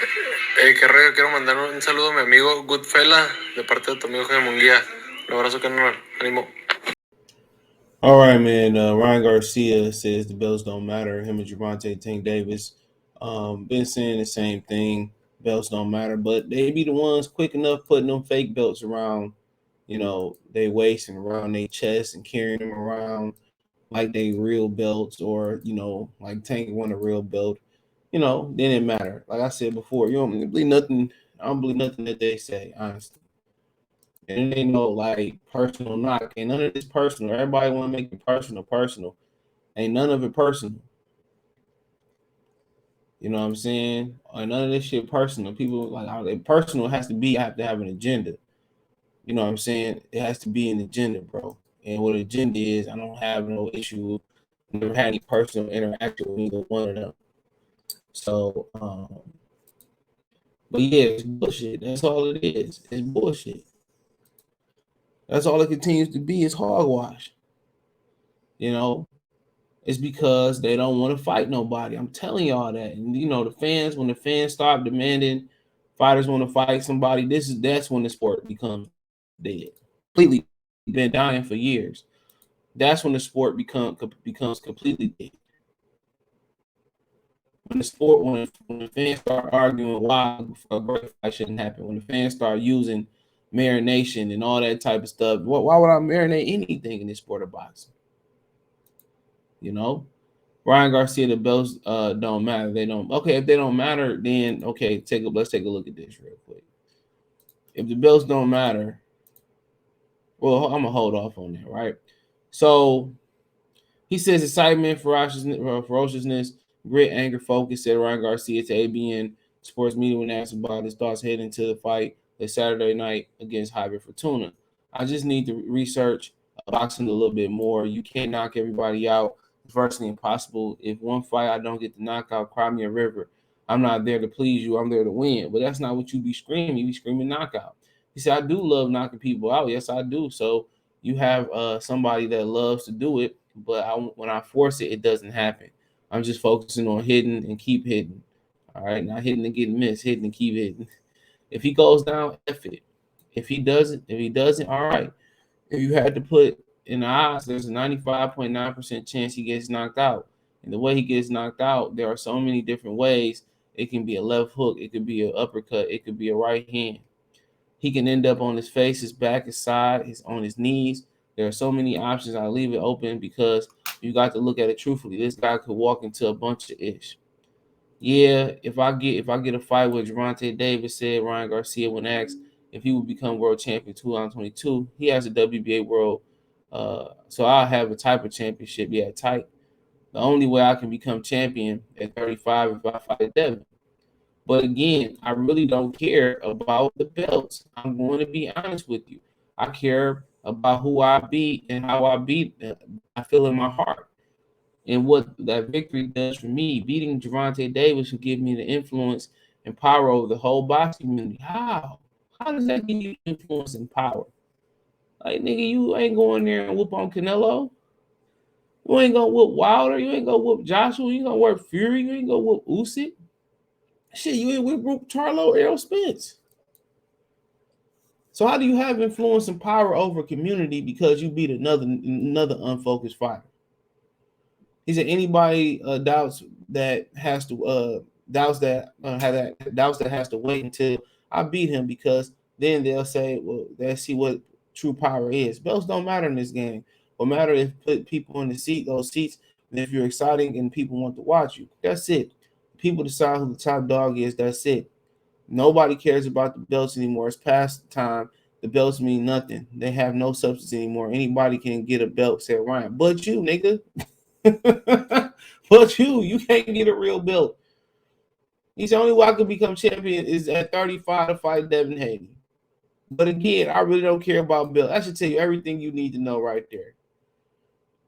Qué rollo, quiero mandar un saludo a mi amigo Goodfella de parte de tu amigo Jaime Munguía. Un abrazo, carnal. Ánimo. All right, man. Ryan Garcia says the belts don't matter. Him and Javante Tank Davis been saying the same thing. Belts don't matter, but they be the ones quick enough putting them fake belts around, they waist and around their chest and carrying them around like they real belts, or like Tank won a real belt. Then it matter. Like I said before, you don't believe nothing. I don't believe nothing that they say, honestly. And it ain't no like personal knock. Ain't none of this personal. Everybody want to make it personal, personal. Ain't none of it personal. You know what I'm saying? Or none of this shit personal. People like how it personal has to be. I have to have an agenda. You know what I'm saying? It has to be an agenda, bro. And what agenda is, I don't have no issue. Never had any personal interaction with either one of them. So, but yeah, it's bullshit. That's all it is. It's bullshit. That's all it continues to be. It's hogwash. You know, it's because they don't want to fight nobody. I'm telling y'all that. And the fans, when the fans start demanding fighters want to fight somebody, that's when the sport becomes dead. Completely been dying for years. That's when the sport becomes completely dead. When the fans start arguing why a great fight shouldn't happen, when the fans start using marination and all that type of stuff, why would I marinate anything in this sport of boxing? You know, Ryan Garcia, the belts don't matter. They don't. Okay, if they don't matter, then okay, let's take a look at this real quick. If the belts don't matter, well, I'm gonna hold off on that, right? So he says excitement, ferociousness, grit, anger, focus. Said Ryan Garcia to ABN Sports Media when asked about his thoughts heading into the fight this Saturday night against Hybrid Fortuna. I just need to research boxing a little bit more. You can't knock everybody out. It's virtually impossible. If one fight I don't get the knockout, cry me a river. I'm not there to please you. I'm there to win. But that's not what you be screaming. You be screaming knockout. He said, I do love knocking people out. Yes, I do. So you have somebody that loves to do it, but when I force it, it doesn't happen. I'm just focusing on hitting and keep hitting. All right, not hitting and getting missed, hitting and keep hitting. If he goes down, F it. If he doesn't, all right. If you had to put in the odds, there's a 95.9% chance he gets knocked out. And the way he gets knocked out, there are so many different ways. It can be a left hook, it could be an uppercut, it could be a right hand. He can end up on his face, his back, his side, on his knees. There are so many options. I leave it open because you got to look at it truthfully. This guy could walk into a bunch of ish. Yeah, if I get a fight with Javante Davis, said Ryan Garcia when asked if he would become world champion 2022, he has a WBA world. So I'll have a type of championship. Yeah, type. The only way I can become champion at 35 if I fight Devin. But again, I really don't care about the belts. I'm going to be honest with you. I care about who I beat and how I beat. I feel in my heart and what that victory does for me. Beating Javante Davis will give me the influence and power over the whole boxing community. How? How does that give you influence and power? Like nigga, you ain't going there and whoop on Canelo. You ain't gonna whoop Wilder. You ain't gonna whoop Joshua. You ain't gonna whoop Fury. You ain't gonna whoop Usyk. Shit, you ain't whoop Charlo, Errol Spence. So how do you have influence and power over community because you beat another unfocused fighter? He said anybody doubts that has to wait until I beat him because then they'll say, well, let's see what true power is. Belts don't matter in this game. What matter is put people in those seats, and if you're exciting and people want to watch you. That's it. People decide who the top dog is. That's it. Nobody cares about the belts anymore. It's past time. The belts mean nothing. They have no substance anymore. Anybody can get a belt, said Ryan. But you, nigga. But you can't get a real belt. He's the only way I could become champion is at 35 to fight Devin Haney. But again, I really don't care about belts. I should tell you everything you need to know right there.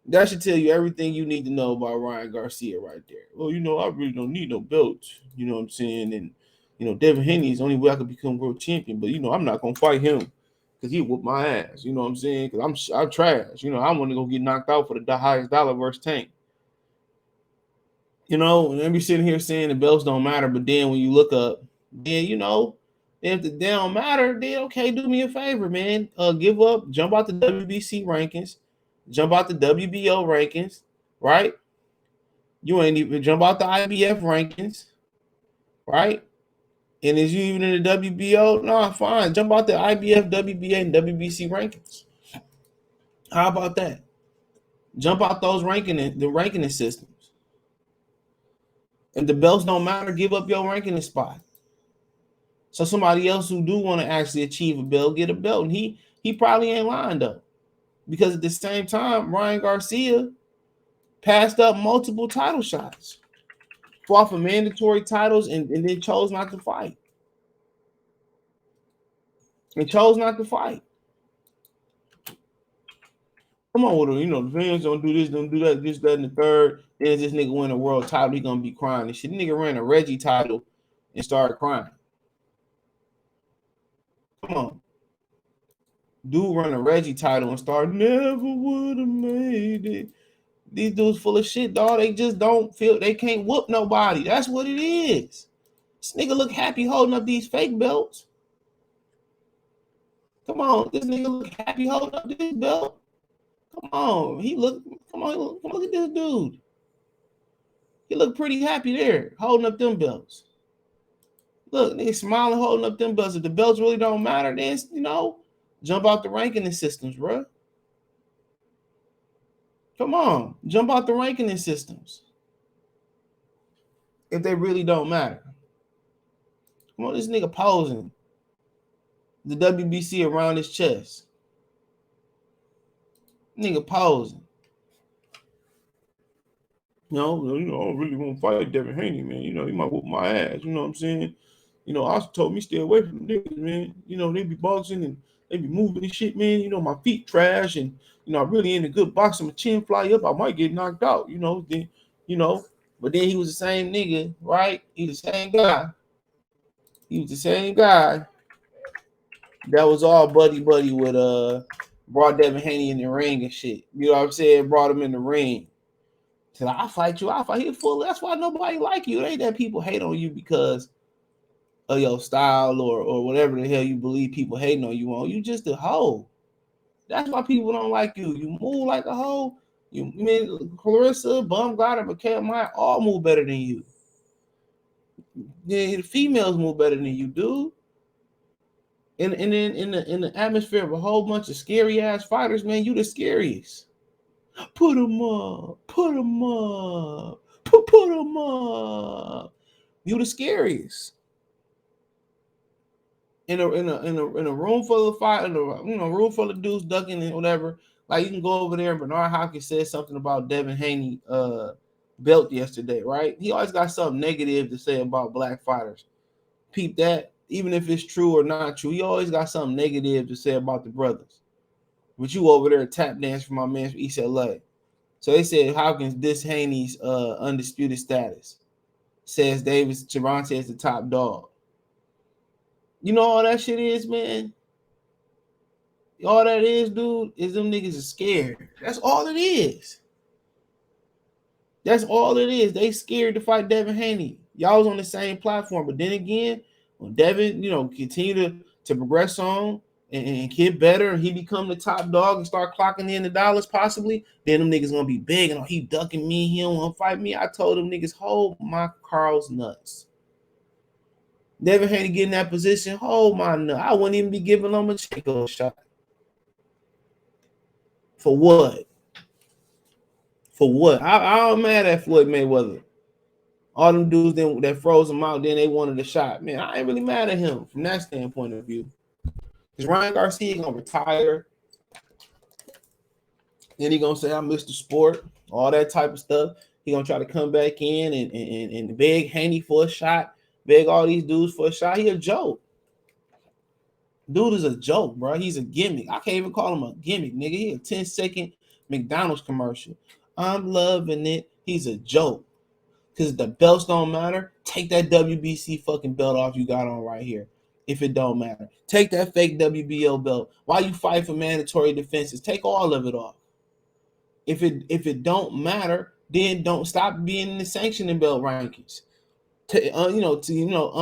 That should tell you everything you need to know about Ryan Garcia right there. Well, I really don't need no belts. You know what I'm saying? And Devin Haney is the only way I could become world champion. But I'm not gonna fight him because he whooped my ass. You know what I'm saying? Because I'm trash. I want to go get knocked out for the highest dollar versus Tank. And they be sitting here saying the belts don't matter, but then when you look up, Then if the they don't matter, then okay, do me a favor, man. Give up, jump out the WBC rankings, jump out the WBO rankings, right? You ain't even jump out the IBF rankings, right? And is you even in the WBO? No, fine. Jump out the IBF, WBA, and WBC rankings. How about that? Jump out those ranking systems. If the belts don't matter, give up your ranking spot. So somebody else who do want to actually achieve a belt, get a belt. And he probably ain't lying though. Because at the same time, Ryan Garcia passed up multiple title shots, fought for mandatory titles, and then chose not to fight. And chose not to fight. Come on with it. The fans don't do this, don't do that, this, that, and the third. Then this nigga win a world title, he gonna be crying and shit. The nigga ran a Reggie title and started crying. Come on. Dude run a Reggie title and started, never would have made it. These dudes full of shit, dog. They just don't feel, they can't whoop nobody. That's what it is. This nigga look happy holding up these fake belts. Come on, this nigga look happy holding up this belt. Come on, look at this dude. He look pretty happy there, holding up them belts. Look, nigga smiling, holding up them belts. If the belts really don't matter, then jump out the ranking systems, bro. Come on, jump out the ranking systems. If they really don't matter. Come on, this nigga posing the WBC around his chest. Nigga posing. I don't really want to fight Devin Haney, man. He might whoop my ass. You know what I'm saying? Oscar told me stay away from the niggas, man. They be boxing and they be moving and shit, man. My feet trash and I really ain't a good boxer. My chin fly up, I might get knocked out. Then but then he was the same nigga, right? He the same guy. He was the same guy that was all buddy with brought Devin Haney in the ring and shit. You know what I'm saying? Brought him in the ring. Said, I'll fight you. I'll fight you full. That's why nobody like you. It ain't that people hate on you because of your style or whatever the hell you believe people hating on you on. You just a hoe. That's why people don't like you. You move like a hoe. Clarissa, Bumgarner, Mikael Meyer all move better than you. Yeah, the females move better than you, dude. And then in the atmosphere of a whole bunch of scary ass fighters, man, you the scariest. Put them up. Put them up. Put them up. You the scariest. In a room full of fight, room full of dudes ducking and whatever. Like you can go over there and Bernard Hopkins said something about Devin Haney belt yesterday, right? He always got something negative to say about black fighters. Peep that. Even if it's true or not true, he always got something negative to say about the brothers. But you over there tap dance for my man from East LA. So they said Hopkins diss Haney's undisputed status. Says Davis Gervonta is the top dog. You know all that shit is, man? All that is, dude, is them niggas are scared. That's all it is. That's all it is. They scared to fight Devin Haney. Y'all was on the same platform. But then again, when Devin, continue to progress on and get better and he become the top dog and start clocking in the dollars possibly, then them niggas gonna be big and he ducking me, he don't want to fight me. I told them niggas, hold my Carl's nuts. Devin Haney get in that position, hold my nut. I wouldn't even be giving Lomachenko a shot. For what? For what? I'm mad at Floyd Mayweather. All them dudes that froze him out, then they wanted a shot. Man, I ain't really mad at him from that standpoint of view. Because Ryan Garcia gonna retire. Then he gonna say I missed the sport, all that type of stuff. He gonna try to come back in and beg Haney for a shot, beg all these dudes for a shot. He a joke. Dude is a joke, bro. He's a gimmick. I can't even call him a gimmick, nigga. He a 10-second McDonald's commercial. I'm loving it. He's a joke. Because the belts don't matter. Take that WBC fucking belt off you got on right here. If it don't matter. Take that fake WBO belt. Why you fight for mandatory defenses? Take all of it off. If it don't matter, then don't stop being in the sanctioning belt rankings. unfile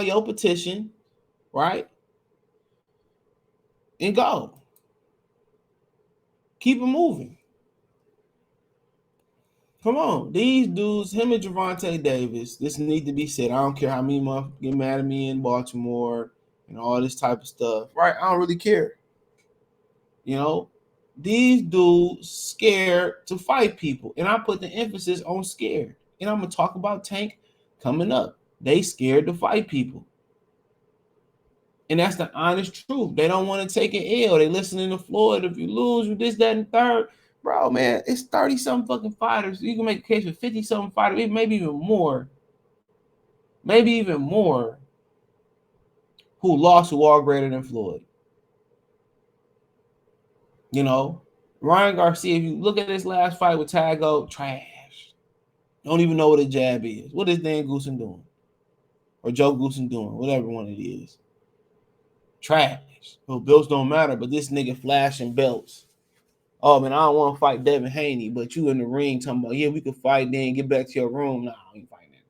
your petition, right, and go. Keep it moving. Come on, these dudes, him and Javante Davis, this need to be said. I don't care how many months get mad at me in Baltimore and all this type of stuff, right? I don't really care. You know, these dudes scared to fight people, and I put the emphasis on scared. And I'm gonna talk about Tank coming up. They scared to fight people, and that's the honest truth. They don't want to take an L. They listening to Floyd. If you lose, you this, that, and third. Bro, man, it's 30-something fucking fighters. You can make a case for 50-something fighters, maybe even more. Who lost who are greater than Floyd. You know, Ryan Garcia, if you look at his last fight with Tago, trash. Don't even know what a jab is. What is Dan Goosen doing? Or Joe Goosen doing? Whatever one it is. Trash. Well, belts don't matter, but this nigga flashing belts. Oh, man, I don't want to fight Devin Haney, but you in the ring talking about, yeah, we could fight then, get back to your room. Nah, I ain't fighting that.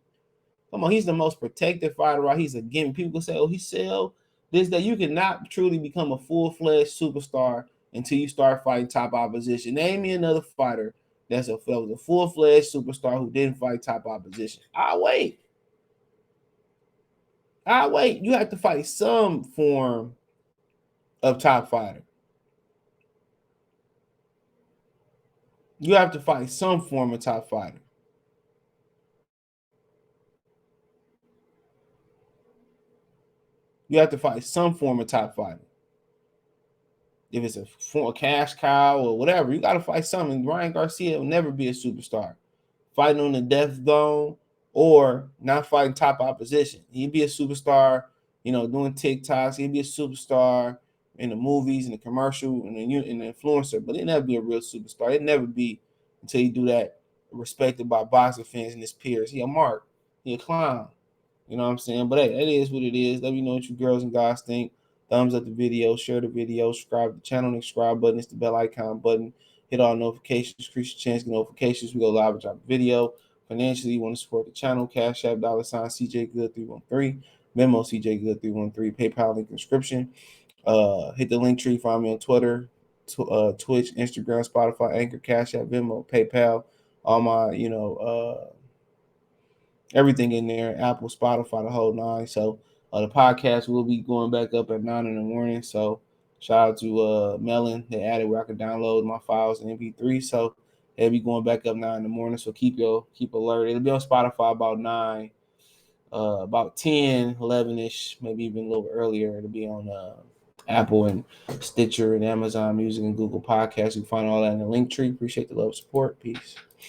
Come on, he's the most protected fighter, right? He's a gimmick. People say, oh, he sell this, that. You cannot truly become a full-fledged superstar until you start fighting top opposition. Name me another fighter that was a full-fledged superstar who didn't fight top opposition. I'll wait. You have to fight some form of top fighter. You have to fight some form of top fighter. You have to fight some form of top fighter. If it's a cash cow or whatever, you got to fight something. Ryan Garcia will never be a superstar. Fighting on the death zone or not fighting top opposition. He'd be a superstar, doing TikToks. He'd be a superstar in the movies and the commercial and the influencer, but he'd never be a real superstar. He'd never be until you do that respected by boxing fans and his peers. He a mark. He a clown. You know what I'm saying? But hey, it is what it is. Let me know what you girls and guys think. Thumbs up the video, share the video, subscribe to the channel, and subscribe button. It's the bell icon button. Hit all notifications, increase your chance to get notifications. We go live and drop a video. Financially, you want to support the channel, Cash App, $ CJ Good 313, Venmo CJ Good 313, PayPal link description. Hit the link tree, find me on Twitter, Twitch, Instagram, Spotify, Anchor, Cash App, Venmo, PayPal, all my, everything in there, Apple, Spotify, the whole nine. So the podcast will be going back up at 9 in the morning. So shout out to Melon. They added where I could download my files in MP3. So they'll be going back up 9 in the morning. So keep alert. It'll be on Spotify about 9, about 10, 11-ish, maybe even a little earlier. It'll be on Apple and Stitcher and Amazon Music and Google Podcasts. You can find all that in the link tree. Appreciate the love, support. Peace.